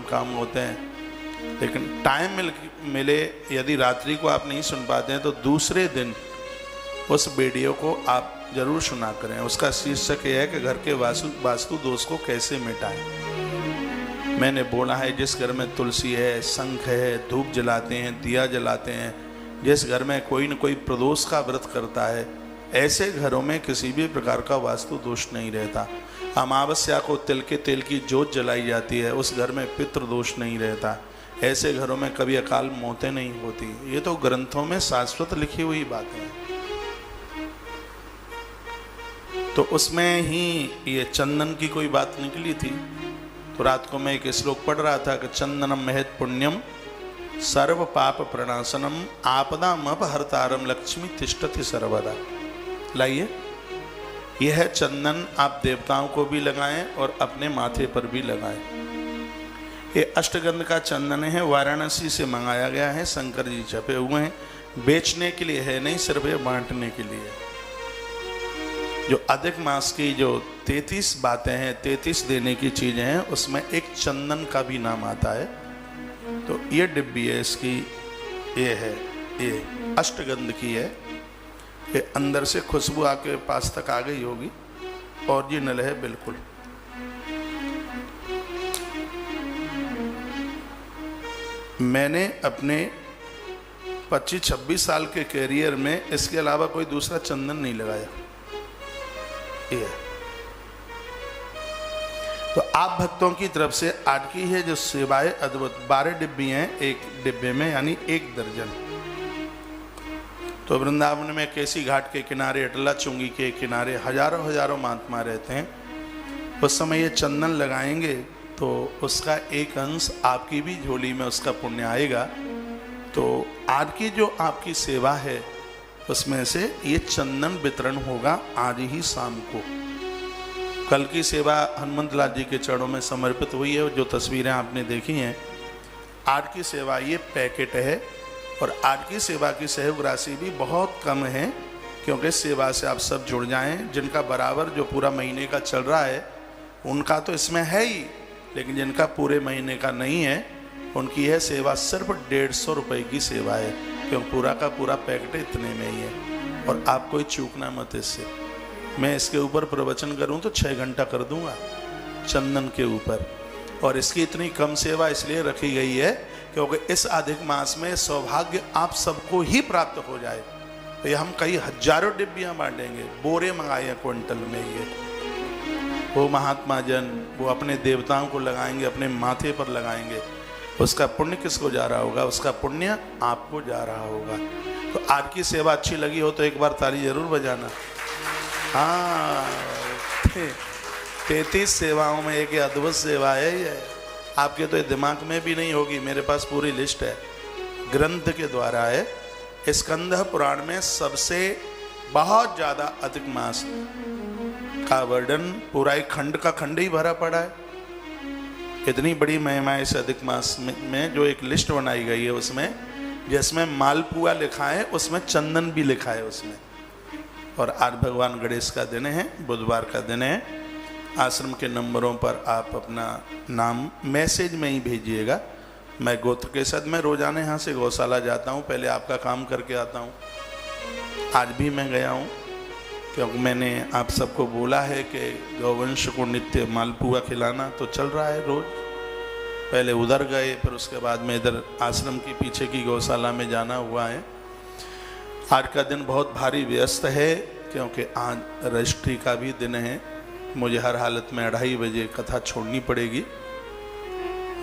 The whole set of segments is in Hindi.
काम होते हैं, लेकिन टाइम मिले, यदि रात्रि को आप नहीं सुन पाते हैं तो दूसरे दिन उस वीडियो को आप जरूर सुना करें। उसका शीर्षक यह है कि घर के वास्तु दोष को कैसे मिटाएं। मैंने बोला है जिस घर में तुलसी है, शंख है, धूप जलाते हैं, दिया जलाते हैं, जिस घर में कोई न कोई प्रदोष का व्रत करता है, ऐसे घरों में किसी भी प्रकार का वास्तु दोष नहीं रहता। अमावस्या को तिल के तेल की जोत जलाई जाती है, उस घर में पितृ दोष नहीं रहता। ऐसे घरों में कभी अकाल मौतें नहीं होती। ये तो ग्रंथों में शाश्वत लिखी हुई बातें हैं। तो उसमें ही ये चंदन की कोई बात निकली थी। तो रात को मैं एक श्लोक पढ़ रहा था कि चंदनम महत पुण्यम सर्व पाप प्रणाशनम आपदामपहर्तारम लक्ष्मी तिष्ठति सर्वदा। लाइए, यह है चंदन, आप देवताओं को भी लगाएं और अपने माथे पर भी लगाएं। ये अष्टगंध का चंदन है, वाराणसी से मंगाया गया है, शंकर जी छपे हुए हैं। बेचने के लिए है नहीं, सिर्फ ये बांटने के लिए। जो अधिक मास की जो 33 बातें हैं, 33 देने की चीजें हैं, उसमें एक चंदन का भी नाम आता है। तो ये डिब्बी है इसकी, ये है, ये अष्टगंध की है। ये अंदर से खुशबू आके पास तक आ गई होगी, ओरिजिनल है बिल्कुल। मैंने अपने 25-26 साल के कैरियर में इसके अलावा कोई दूसरा चंदन नहीं लगाया। ये तो आप भक्तों की तरफ से आज की है जो सेवाएं अद्भुत 12 डिब्बी हैं एक डिब्बे में, यानी 1 दर्जन। तो वृंदावन में केसी घाट के किनारे, अटला चुंगी के किनारे हजारों हजारों महात्मा रहते हैं। उस समय ये चंदन लगाएंगे तो उसका एक अंश आपकी भी झोली में उसका पुण्य आएगा। तो आज की जो आपकी सेवा है उसमें से ये चंदन वितरण होगा आज ही शाम को। कल की सेवा हनुमंत लाल जी के चरणों में समर्पित हुई है, जो तस्वीरें आपने देखी हैं। आज की सेवा ये पैकेट है, और आज की सेवा की सहयोग राशि भी बहुत कम है, क्योंकि सेवा से आप सब जुड़ जाएं। जिनका बराबर जो पूरा महीने का चल रहा है उनका तो इसमें है ही, लेकिन जिनका पूरे महीने का नहीं है उनकी यह सेवा सिर्फ 150 रुपये की सेवा है, क्योंकि पूरा का पूरा पैकेट इतने में ही है। और आप कोई चूकना मत इससे। मैं इसके ऊपर प्रवचन करूं तो 6 घंटा कर दूंगा चंदन के ऊपर। और इसकी इतनी कम सेवा इसलिए रखी गई है क्योंकि इस अधिक मास में सौभाग्य आप सबको ही प्राप्त हो जाए। तो ये हम कई हजारों डिब्बियां बांटेंगे, बोरे मंगाए हैं क्विंटल में। ये वो महात्मा जन वो अपने देवताओं को लगाएंगे, अपने माथे पर लगाएंगे। उसका पुण्य किसको जा रहा होगा? उसका पुण्य आपको जा रहा होगा। तो आज की सेवा अच्छी लगी हो तो एक बार ताली जरूर बजाना। हाँ, 33 सेवाओं में एक अद्भुत सेवा है ये। आपके तो ये दिमाग में भी नहीं होगी, मेरे पास पूरी लिस्ट है, ग्रंथ के द्वारा है। स्कंद पुराण में सबसे बहुत ज्यादा अधिक मास का वर्णन पूरा एक खंड का खंड ही भरा पड़ा है। इतनी बड़ी महिमा इस अधिक मास में जो एक लिस्ट बनाई गई है उसमें, जिसमें मालपुआ लिखा है उसमें चंदन भी लिखा है उसमें। और आज भगवान गणेश का दिन है, बुधवार का दिन है। आश्रम के नंबरों पर आप अपना नाम मैसेज में ही भेजिएगा। मैं गोत्र के साथ मैं रोजाना यहाँ से गौशाला जाता हूँ, पहले आपका काम करके आता हूँ। आज भी मैं गया हूँ क्योंकि मैंने आप सबको बोला है कि गौवंश को नित्य मालपुआ खिलाना, तो चल रहा है रोज। पहले उधर गए, फिर उसके बाद में इधर आश्रम की पीछे की गौशाला में जाना हुआ है। आज का दिन बहुत भारी व्यस्त है क्योंकि आज रजिस्ट्री का भी दिन है। मुझे हर हालत में 2:30 बजे कथा छोड़नी पड़ेगी।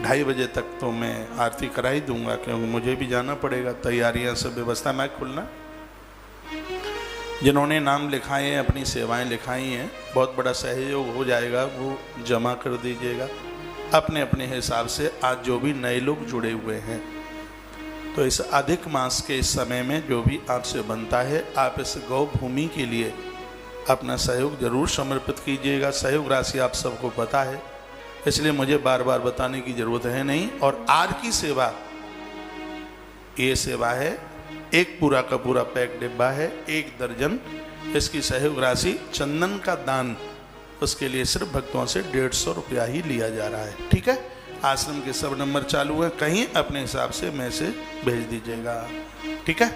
2:30 बजे तक तो मैं आरती करा ही दूंगा, क्योंकि मुझे भी जाना पड़ेगा। तैयारियां सब व्यवस्था मैं खुलना। जिन्होंने नाम लिखाए हैं, अपनी सेवाएं लिखाई हैं, बहुत बड़ा सहयोग हो जाएगा, वो जमा कर दीजिएगा अपने अपने हिसाब से। आज जो भी नए लोग जुड़े हुए हैं, तो इस अधिक मास के इस समय में जो भी आपसे बनता है, आप इस गौ भूमि के लिए अपना सहयोग जरूर समर्पित कीजिएगा। सहयोग राशि आप सबको पता है, इसलिए मुझे बार बार बताने की जरूरत है नहीं। और आज की सेवा ये सेवा है, एक पूरा का पूरा पैक डिब्बा है, 1 दर्जन। इसकी सहयोग राशि चंदन का दान, उसके लिए सिर्फ भक्तों से 150 रुपया ही लिया जा रहा है। ठीक है, आश्रम के सब नंबर चालू हैं, कहीं अपने हिसाब से मैसेज भेज दीजिएगा, ठीक है।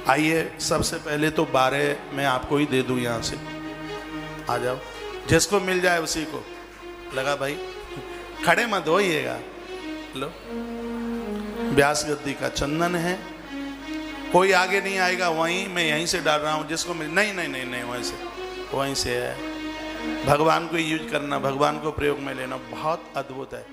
आइए सबसे पहले तो 12 मैं आपको ही दे दूं, यहाँ से आ जाओ, जिसको मिल जाए उसी को लगा भाई, खड़े मत होइएगा। लो, व्यास गद्दी का चंदन है, कोई आगे नहीं आएगा, वहीं मैं यहीं से डाल रहा हूँ, जिसको मिल नहीं नहीं नहीं नहीं वहीं से है। भगवान को यूज करना, भगवान को प्रयोग में लेना बहुत अद्भुत है।